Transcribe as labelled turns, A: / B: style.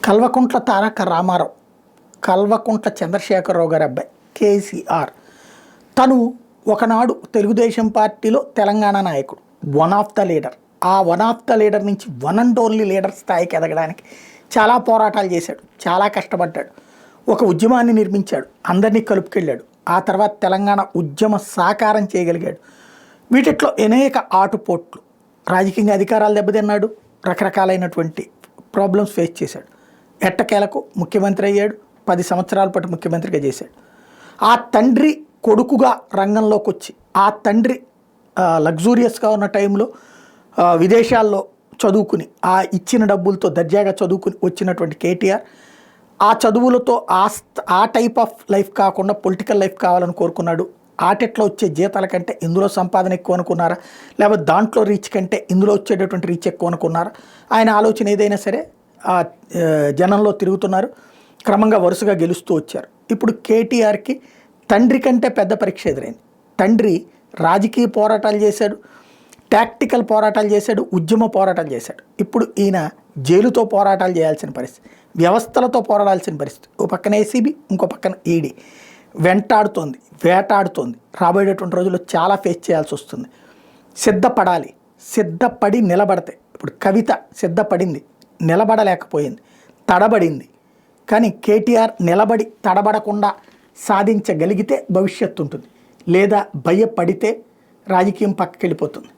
A: కల్వకుంట్ల తారక రామారావు, కల్వకుంట్ల చంద్రశేఖరరావు గారి అబ్బాయి కేసీఆర్. తను ఒకనాడు తెలుగుదేశం పార్టీలో తెలంగాణ నాయకుడు, వన్ ఆఫ్ ద లీడర్. ఆ వన్ ఆఫ్ ద లీడర్ నుంచి వన్ అండ్ ఓన్లీ లీడర్ స్థాయికి ఎదగడానికి చాలా పోరాటాలు చేశాడు, చాలా కష్టపడ్డాడు. ఒక ఉద్యమాన్ని నిర్మించాడు, అందరినీ కలుపుకెళ్ళాడు. ఆ తర్వాత తెలంగాణ ఉద్యమ సాకారం చేయగలిగాడు. వీటిట్లో అనేక ఆటుపోట్లు, రాజకీయంగా అధికారాలు దెబ్బతిన్నాడు, రకరకాలైనటువంటి ప్రాబ్లమ్స్ ఫేస్ చేశాడు. ఎట్టకేలకు ముఖ్యమంత్రి అయ్యాడు, 10 సంవత్సరాల పాటు ముఖ్యమంత్రిగా చేశాడు. ఆ తండ్రి కొడుకుగా రంగంలోకి వచ్చి, ఆ తండ్రి లగ్జూరియస్గా ఉన్న టైంలో విదేశాల్లో చదువుకుని, ఆ ఇచ్చిన డబ్బులతో దర్జాగా చదువుకుని వచ్చినటువంటి కేటీఆర్ ఆ చదువులతో ఆ టైప్ ఆఫ్ లైఫ్ కాకుండా పొలిటికల్ లైఫ్ కావాలని కోరుకున్నాడు. ఆటెట్లో వచ్చే జీతాల కంటే ఇందులో సంపాదన ఎక్కువ అనుకున్నారా, లేకపోతే దాంట్లో రీచ్ కంటే ఇందులో వచ్చేటటువంటి రీచ్ ఎక్కువ అనుకున్నారా? ఆయన ఆలోచన ఏదైనా సరే జనంలో తిరుగుతున్నారు, క్రమంగా వరుసగా గెలుస్తూ వచ్చారు. ఇప్పుడు కేటీఆర్కి తండ్రి కంటే పెద్ద పరీక్ష ఎదురైంది. తండ్రి రాజకీయ పోరాటాలు చేశాడు, టాక్టికల్ పోరాటాలు చేశాడు, ఉద్యమ పోరాటాలు చేశాడు. ఇప్పుడు ఈయన జైలుతో పోరాటాలు చేయాల్సిన పరిస్థితి, వ్యవస్థలతో పోరాడాల్సిన పరిస్థితి. ఓ పక్కన ఏసీబీ, ఇంకో పక్కన ఈడీ వెంటాడుతోంది, వేటాడుతోంది. రాబోయేటటువంటి రోజుల్లో చాలా ఫేస్ చేయాల్సి వస్తుంది. సిద్ధపడాలి, సిద్ధపడి నిలబడితే. ఇప్పుడు కవిత సిద్ధపడింది, నిలబడలేకపోయింది, తడబడింది. కానీ కేటీఆర్ నిలబడి తడబడకుండా సాధించగలిగితే భవిష్యత్తు ఉంటుంది, లేదా భయపడితే రాజకీయం పక్కకి వెళ్ళిపోతుంది.